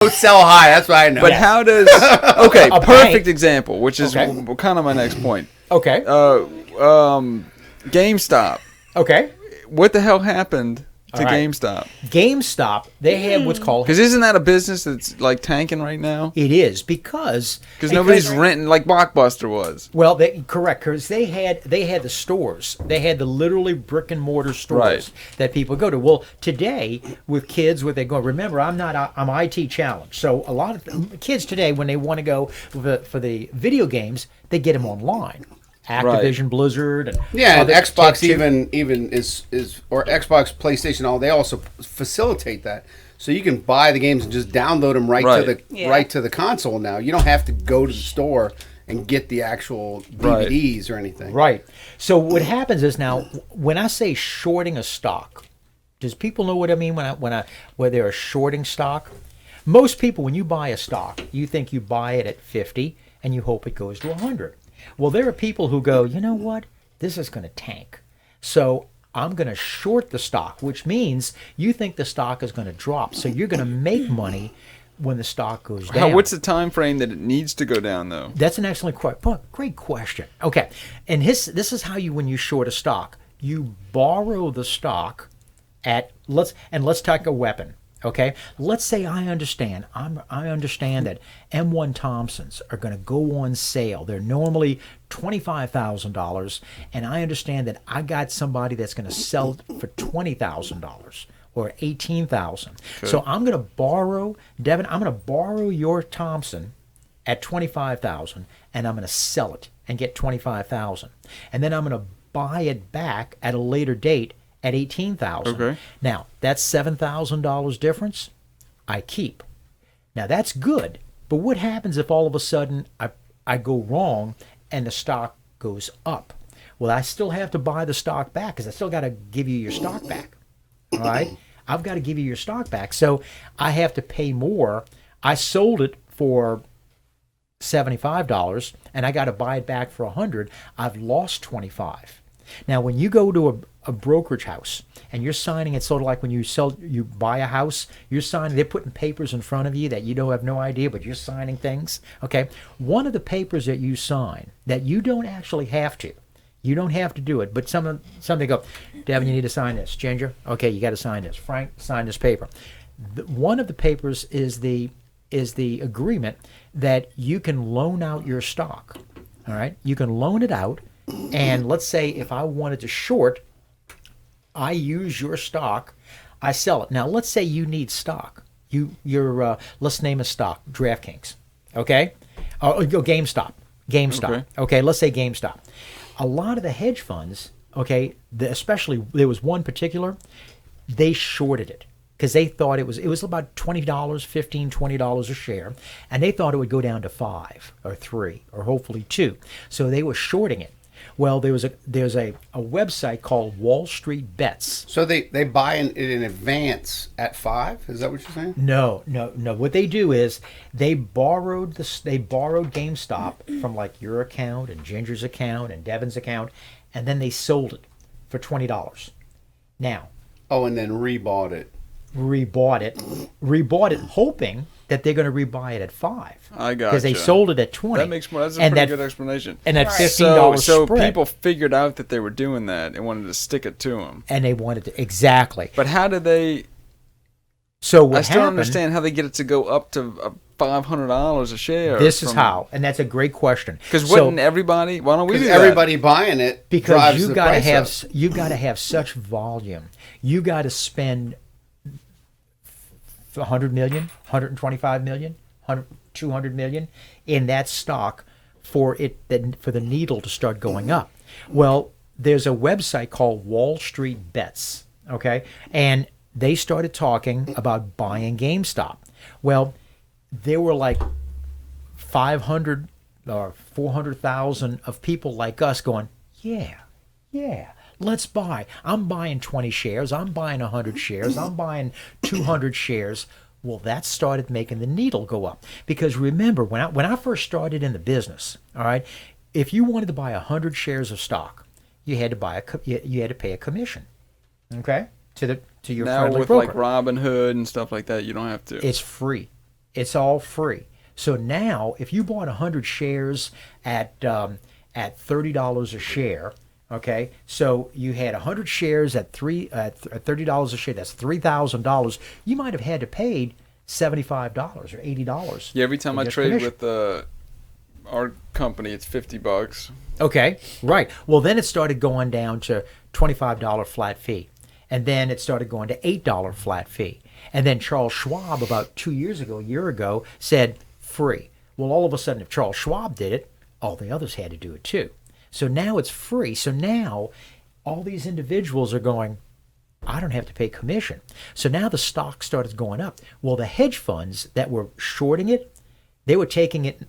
Sell high. That's what I know. But how does perfect example, which is kind of my next point. Okay. GameStop. Okay. What the hell happened to GameStop? GameStop, they have what's called... Because isn't that a business that's like tanking right now? It is, because nobody's renting like Blockbuster was. Well, correct, because they had the stores. They had the literally brick and mortar stores that people go to. Well, today with kids, where they go, remember, I'm IT challenged. So a lot of kids today, when they want to go for the video games, they get them online. Activision, Blizzard, and Xbox even is or Xbox, PlayStation, all they also facilitate that, so you can buy the games and just download them right to the console now. You don't have to go to the store and get the actual DVDs or anything. Right. So what happens is now, when I say shorting a stock, does people know what I mean when they're shorting stock? Most people, when you buy a stock, you think you buy it at 50 and you hope it goes to 100. Well, there are people who go, you know what? This is going to tank. So I'm going to short the stock, which means you think the stock is going to drop. So you're going to make money when the stock goes down. What's the time frame that it needs to go down, though? That's an excellent question. Great question. Okay. And this is how when you short a stock, you borrow the stock at, let's take a weapon. Okay, let's say I understand that M1 Thompsons are going to go on sale. They're normally $25,000, and I understand that I got somebody that's going to sell it for $20,000 or $18,000. Okay. So I'm going to borrow, Devin. I'm going to borrow your Thompson at $25,000, and I'm going to sell it and get $25,000, and then I'm going to buy it back at a later date at $18,000. Okay. Now, that's $7,000 difference I keep. Now, that's good, but what happens if all of a sudden I go wrong and the stock goes up? Well, I still have to buy the stock back, because I still got to give you your stock back. All right? I've got to give you your stock back. So I have to pay more. I sold it for $75, and I got to buy it back for $100. I've lost $25. Now, when you go to a brokerage house and you're signing, it's sort of like when you buy a house, you're signing, they're putting papers in front of you that you don't have no idea, but you're signing things. Okay. One of the papers that you sign that you don't actually have to, you don't have to do it, but something go, Devin, you need to sign this. Ginger, okay, you got to sign this. Frank, sign this paper. One of the papers is the agreement that you can loan out your stock. All right. You can loan it out. And let's say if I wanted to short, I use your stock, I sell it. Now, let's say you need stock. You're let's name a stock, DraftKings, okay? GameStop. Okay, let's say GameStop. A lot of the hedge funds, okay, especially there was one particular, they shorted it because they thought it was about $20, $15, $20 a share, and they thought it would go down to 5 or 3 or hopefully 2. So they were shorting it. Well, there's a website called Wall Street Bets. So they buy it in advance at 5? Is that what you're saying? No. What they do is they borrowed GameStop from like your account and Ginger's account and Devin's account, and then they sold it for $20. Now. Oh, and then rebought it, hoping that they're going to rebuy it at 5. I got because they sold it at 20. That's a pretty good explanation. And that $15 so spread. People figured out that they were doing that and wanted to stick it to them. And they wanted to, exactly. But how did they? So what I still don't understand how they get it to go up to $500 a share. This is how, and that's a great question. Because wouldn't everybody? Why don't we do that? Everybody buying it because you got to have such volume. You got to spend 100 million, 125 million, 200 million in that stock for the needle to start going up. Well, there's a website called Wall Street Bets, okay? And they started talking about buying GameStop. Well, there were like 500 or 400,000 of people like us going, yeah, let's buy. I'm buying 20 shares. I'm buying 100 shares. I'm buying 200 shares. Well, that started making the needle go up. Because remember, when I first started in the business, all right, if you wanted to buy 100 shares of stock, you had to pay a commission, okay, to your now friendly with broker. like Robinhood and stuff like that, you don't have to. It's free. It's all free. So now, if you bought 100 shares at $30 a share, okay, so you had 100 shares at $30 a share. That's $3,000. You might have had to pay $75 or $80. Yeah, every time I trade commission. With our company, it's $50. Okay, right. Well, then it started going down to $25 flat fee, and then it started going to $8 flat fee, and then Charles Schwab about a year ago said free. Well, all of a sudden, if Charles Schwab did it, all the others had to do it too. So now it's free. So now all these individuals are going, I don't have to pay commission. So now the stock started going up. Well, the hedge funds that were shorting it, they were taking it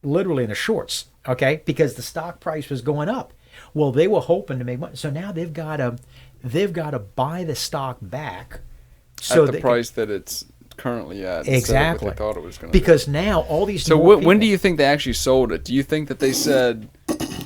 literally in the shorts, okay, because the stock price was going up. Well, they were hoping to make money. So now they've got to buy the stock back. So at the price that it's currently at. Exactly. What they thought it was going to because be. Now all these. So when do you think they actually sold it? Do you think that they said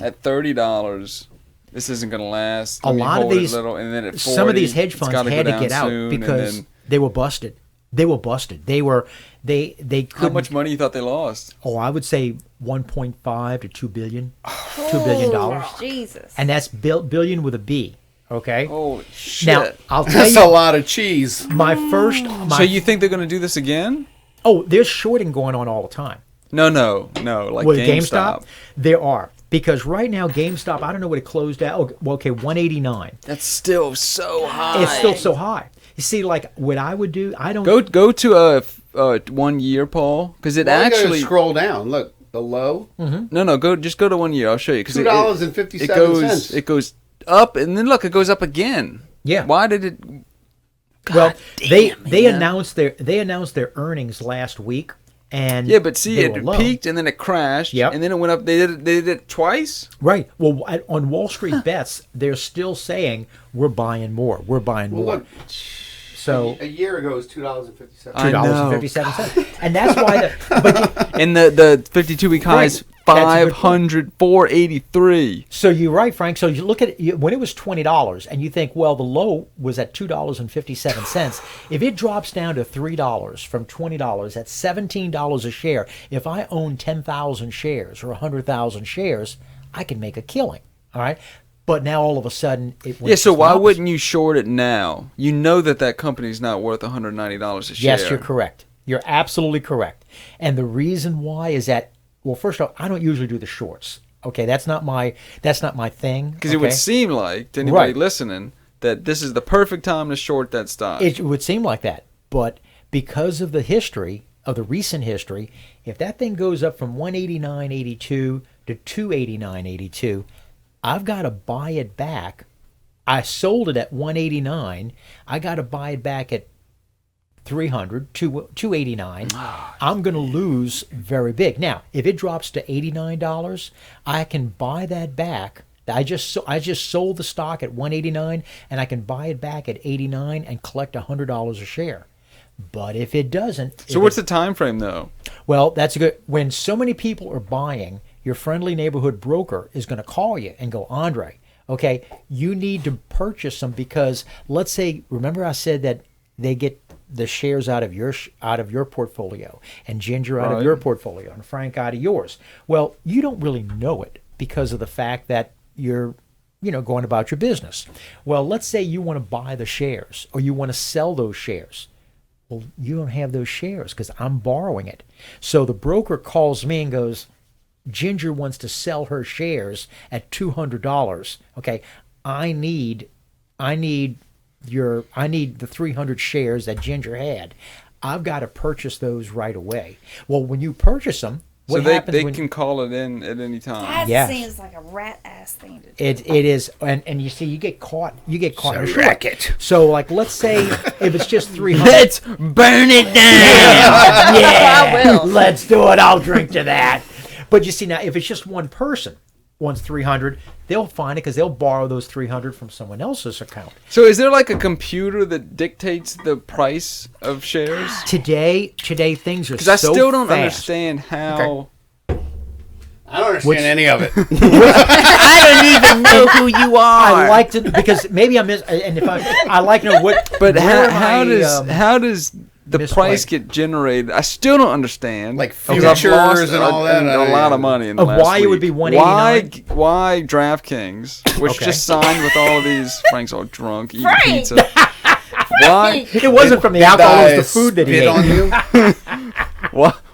at $30 this isn't going to last? A lot of these, and then at 40, some of these hedge funds had to get out because they were busted. They couldn't. How much money you thought they lost? Oh, I would say 1.5 to $2 billion. $2 billion. Jesus. And that's billion with a B. Okay. Holy shit! Now I'll tell that's you, a lot of cheese. So you think they're going to do this again? Oh, there's shorting going on all the time. No. Like with GameStop. There are. Because right now, GameStop, I don't know what it closed out. Oh, well, okay, 189. That's still so high. It's still so high. You see, like what I would do, I don't go to a 1 year, Paul, because it actually scroll down. Look, the low. Mm-hmm. No, go to 1 year. I'll show you. $2.57. It goes up, and then look, it goes up again. Yeah. Why did it? God they announced their earnings last week. And yeah, but see, it peaked and then it crashed, and then it went up. They did it twice. Right. Well, on Wall Street Bets, they're still saying we're buying more. We're buying more. Look, so a year ago it was $2.57. $2.57, and that's why and the 52-week high is 483. So you're right, Frank. So you look at it when it was $20, and you think, well, the low was at $2.57. If it drops down to $3 from $20, that's $17 a share. If I own 10,000 shares or 100,000 shares, I can make a killing. All right. But now all of a sudden it went. Yeah, so why wouldn't you short it now? You know that company's not worth $190 a share. Yes, you're correct. You're absolutely correct. And the reason why is that, well, first off, I don't usually do the shorts. Okay, that's not my thing. Because it would seem like to anybody listening that this is the perfect time to short that stock. It would seem like that, but because of the history of the recent history, if that thing goes up from 189.82 to 289.82. I've got to buy it back. I sold it at 189. I got to buy it back at 300 to 289. I'm going to lose very big. Now, if it drops to $89, I can buy that back. I just sold the stock at 189, and I can buy it back at 89 and collect $100 a share. But if it doesn't, so what's the time frame though? Well, that's a good. When so many people are buying, your friendly neighborhood broker is going to call you and go, Andre, okay, you need to purchase them because let's say, remember I said that they get the shares out of your portfolio and Ginger out of your portfolio and Frank out of yours. Well, you don't really know it because of the fact that you're, going about your business. Well, let's say you want to buy the shares or you want to sell those shares. Well, you don't have those shares because I'm borrowing it. So the broker calls me and goes, Ginger wants to sell her shares at $200. Okay, I need the 300 shares that Ginger had. I've got to purchase those right away. Well, when you purchase them, what happens? So they can call it in at any time. That seems like a rat ass thing to do. It is, and you see, you get caught in a racket. So, like, let's say if it's just 300, let's burn it down. Yeah, I will. Let's do it. I'll drink to that. But you see, now if it's just one person wants 300, they'll find it because they'll borrow those 300 from someone else's account. So is there like a computer that dictates the price of shares? Today things are so fast. Because I still don't understand how. Okay. I don't understand any of it. I don't even know who you are. I like to because maybe I miss, and if I like to know what. But how does the price get generated? I still don't understand. Like futures and all that. A lot of money in the last why week. it would be $189? Why DraftKings, which just signed with all of these... Frank's all drunk, eating pizza. Why? It wasn't from the alcohol, it was the food that he ate. On you?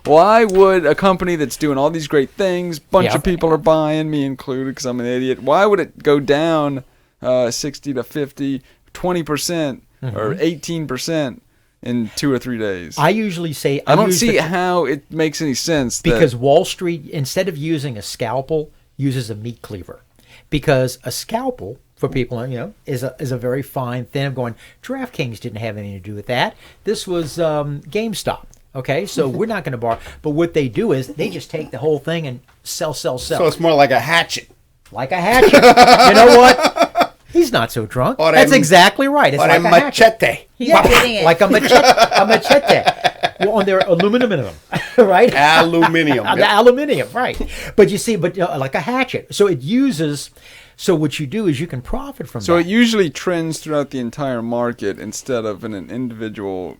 Why would a company that's doing all these great things, bunch of people are buying, me included because I'm an idiot, why would it go down 60 to 50, 20% or 18% in 2 or 3 days? I usually say... I don't see how it makes any sense. Because Wall Street, instead of using a scalpel, uses a meat cleaver. Because a scalpel, for people, is a very fine thing of going, DraftKings didn't have anything to do with that. This was GameStop. Okay, so we're not going to borrow. But what they do is they just take the whole thing and sell. So it's more like a hatchet. Like a hatchet. You know what? He's not so drunk. That's exactly right. It's like a machete. Like a machete. On their aluminum, right? Aluminium. Aluminium, right. But you see, like a hatchet. So it uses... So what you do is you can profit from that. So it usually trends throughout the entire market instead of in an individual...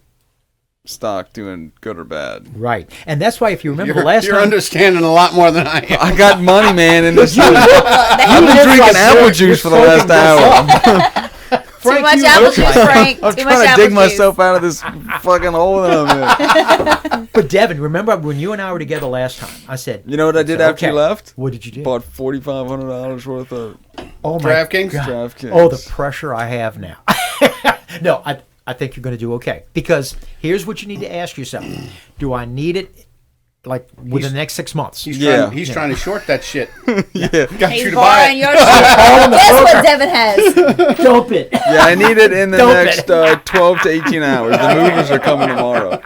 stock doing good or bad. Right. And that's why if you remember the last time... You're understanding a lot more than I am. I got money, man, in this. I've been drinking apple juice for the last hour. Too much apple juice, Frank. I'm trying to dig myself out of this fucking hole that I'm in. But Devin, remember when you and I were together last time, I said... You know what I did after you left? What did you do? Bought $4,500 worth of DraftKings? Oh, the pressure I have now. No, I think you're going to do okay. Because here's what you need to ask yourself. Do I need it like within the next 6 months? He's trying to short that shit. Yeah. Got He's you to buy it. your shit. Guess what Devin has? Dump it. Yeah, I need it in the next 12 to 18 hours. The movers are coming tomorrow.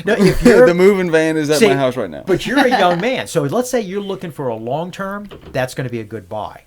No, if you're, the moving van is at my house right now. But you're a young man. So let's say you're looking for a long term, that's going to be a good buy.